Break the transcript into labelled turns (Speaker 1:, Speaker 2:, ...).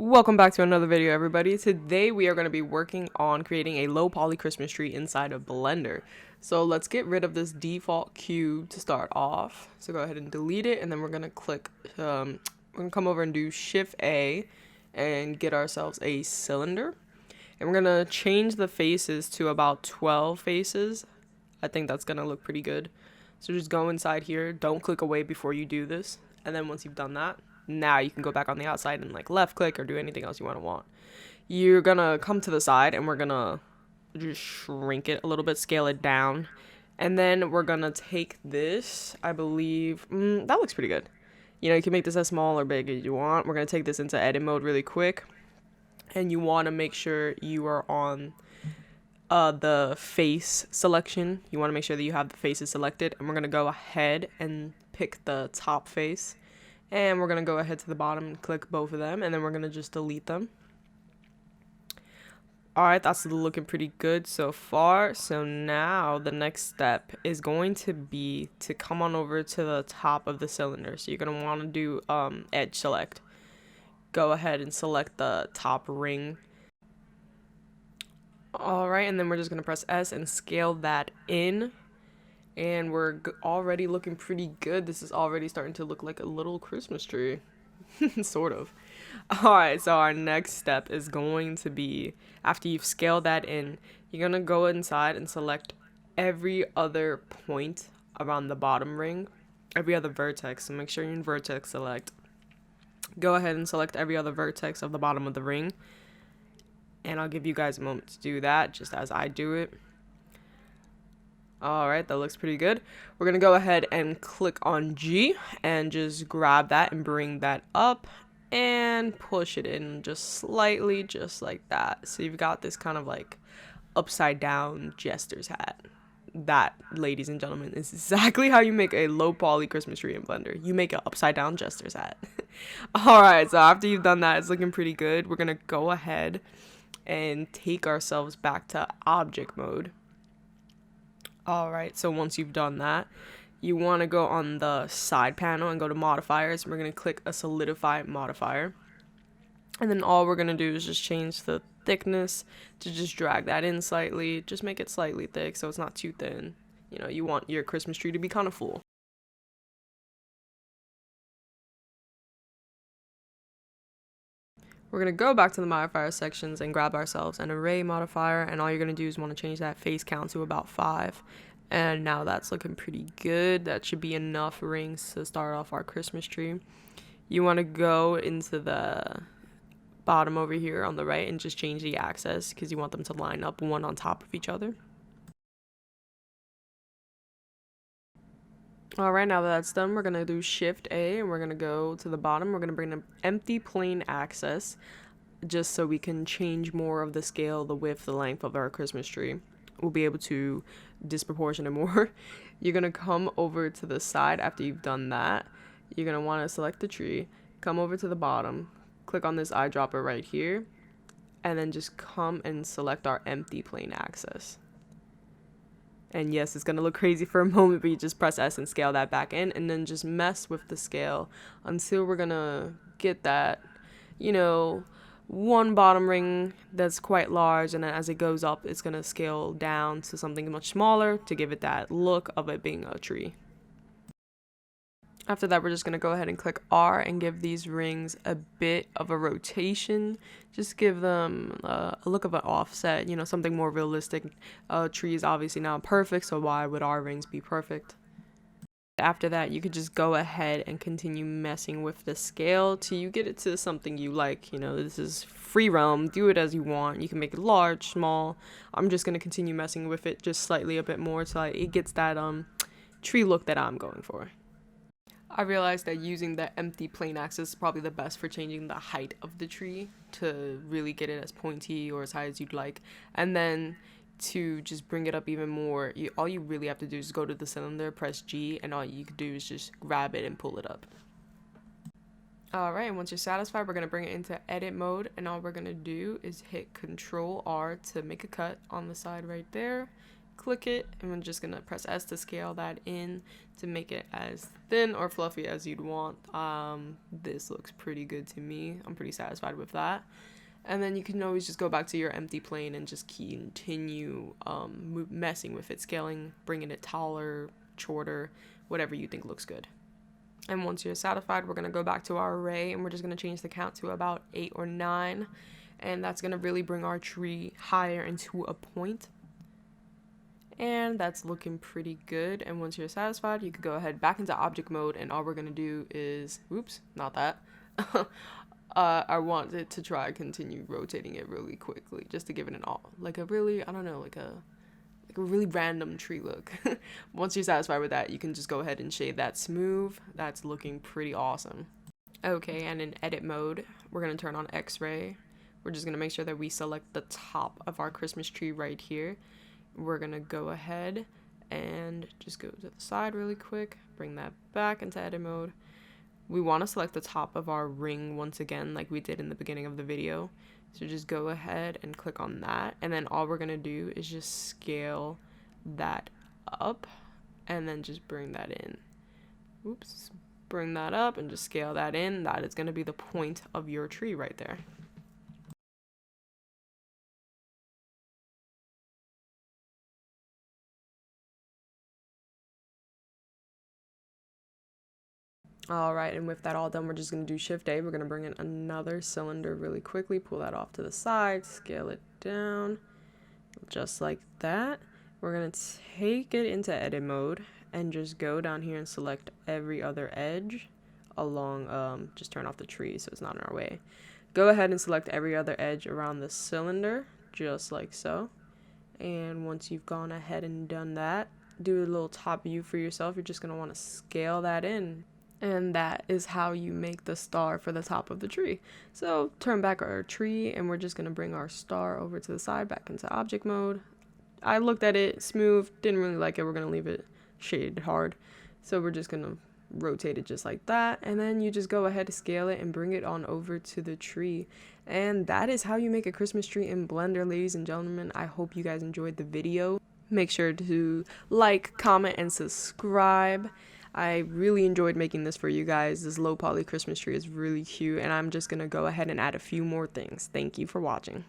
Speaker 1: Welcome back to another video, everybody. Today we are going to be working on creating a low poly Christmas tree inside of Blender. So let's get rid of this default cube to start off. So go ahead and delete it, and then we're going to click, we're going to come over and do Shift A and get ourselves a cylinder. And we're going to change the faces to about 12 faces. I think that's going to look pretty good. So just go inside here, don't click away before you do this. And then once you've done that, now you can go back on the outside and like left click or do anything else you want. You're gonna come to the side and we're gonna just shrink it a little bit, scale it down. And then we're gonna take this, I believe, that looks pretty good. You know, you can make this as small or big as you want. We're gonna take this into edit mode really quick. And you wanna make sure you are on the face selection. You wanna make sure that you have the faces selected. And we're gonna go ahead and pick the top face. And we're going to go ahead to the bottom and click both of them. And then we're going to just delete them. Alright, that's looking pretty good so far. So now the next step is going to be to come on over to the top of the cylinder. So you're going to want to do edge select. Go ahead and select the top ring. Alright, and then we're just going to press S and scale that in. And we're already looking pretty good. This is already starting to look like a little Christmas tree. Sort of. Alright, so our next step is going to be, after you've scaled that in, you're going to go inside and select every other point around the bottom ring. Every other vertex. So make sure you're in vertex select. Go ahead and select every other vertex of the bottom of the ring. And I'll give you guys a moment to do that, just as I do it. Alright, that looks pretty good. We're going to go ahead and click on G and just grab that and bring that up and push it in just slightly, just like that. So you've got this kind of like upside down jester's hat. That, ladies and gentlemen, is exactly how you make a low poly Christmas tree in Blender. You make an upside down jester's hat. Alright, so after you've done that, it's looking pretty good. We're going to go ahead and take ourselves back to object mode. Alright, so once you've done that, you want to go on the side panel and go to modifiers. We're going to click a solidify modifier. And then all we're going to do is just change the thickness to just drag that in slightly. Just make it slightly thick so it's not too thin. You know, you want your Christmas tree to be kind of full. We're going to go back to the modifier sections and grab ourselves an array modifier, and all you're going to do is want to change that face count to about 5. And now that's looking pretty good. That should be enough rings to start off our Christmas tree. You want to go into the bottom over here on the right and just change the axis because you want them to line up one on top of each other. Alright, now that that's done, we're going to do Shift A and we're going to go to the bottom. We're going to bring an empty plane axis just so we can change more of the scale, the width, the length of our Christmas tree. We'll be able to disproportionate more. You're going to come over to the side after you've done that. You're going to want to select the tree, come over to the bottom, click on this eyedropper right here, and then just come and select our empty plane axis. And yes, it's going to look crazy for a moment, but you just press S and scale that back in, and then just mess with the scale until we're going to get that, you know, one bottom ring that's quite large, and then as it goes up, it's going to scale down to something much smaller to give it that look of it being a tree. After that, we're just going to go ahead and click R and give these rings a bit of a rotation. Just give them a look of an offset, you know, something more realistic. Tree is obviously not perfect, so why would our rings be perfect? After that, you could just go ahead and continue messing with the scale till you get it to something you like. You know, this is free realm. Do it as you want. You can make it large, small. I'm just going to continue messing with it just slightly a bit more till it gets that tree look that I'm going for. I realized that using the empty plane axis is probably the best for changing the height of the tree to really get it as pointy or as high as you'd like. And then to just bring it up even more, all you really have to do is go to the cylinder, press G, and all you can do is just grab it and pull it up. Alright, and once you're satisfied, we're going to bring it into edit mode, and all we're going to do is hit Control R to make a cut on the side right there. click it, and we're just gonna press S to scale that in to make it as thin or fluffy as you'd want. This looks pretty good to me. I'm pretty satisfied with that. And then you can always just go back to your empty plane and just continue messing with it, scaling, bringing it taller, shorter, whatever you think looks good. And once you're satisfied, we're going to go back to our array, and we're just going to change the count to about 8 or 9. And that's going to really bring our tree higher into a point. And that's looking pretty good. And once you're satisfied, you could go ahead back into object mode, and all we're going to do is, oops, not that. I want it to try continue rotating it really quickly, just to give it an all, like a really, I don't know, like a really random tree look. Once you're satisfied with that, you can just go ahead and shade that smooth. That's looking pretty awesome. Okay, and in edit mode, we're going to turn on X-ray. We're just going to make sure that we select the top of our Christmas tree right here. We're going to go ahead and just go to the side really quick, bring that back into edit mode. We want to select the top of our ring once again, like we did in the beginning of the video. So just go ahead and click on that, and then all we're going to do is just scale that up and then just bring that in. Oops, bring that up and just scale that in. That is going to be the point of your tree right there. All right, and with that all done, we're just going to do Shift A. We're going to bring in another cylinder really quickly, pull that off to the side, scale it down, just like that. We're going to take it into edit mode and just go down here and select every other edge along, just turn off the tree so it's not in our way. Go ahead and select every other edge around the cylinder, just like so. And once you've gone ahead and done that, do a little top view for yourself. You're just going to want to scale that in. And that is how you make the star for the top of the tree. So turn back our tree, and we're just going to bring our star over to the side, back into object mode. I looked at it, smooth, didn't really like it. We're going to leave it shaded hard. So we're just going to rotate it just like that. And then you just go ahead to scale it and bring it on over to the tree. And that is how you make a Christmas tree in Blender, ladies and gentlemen. I hope you guys enjoyed the video. Make sure to like, comment, and subscribe. I really enjoyed making this for you guys. This low poly Christmas tree is really cute, and I'm just going to go ahead and add a few more things. Thank you for watching.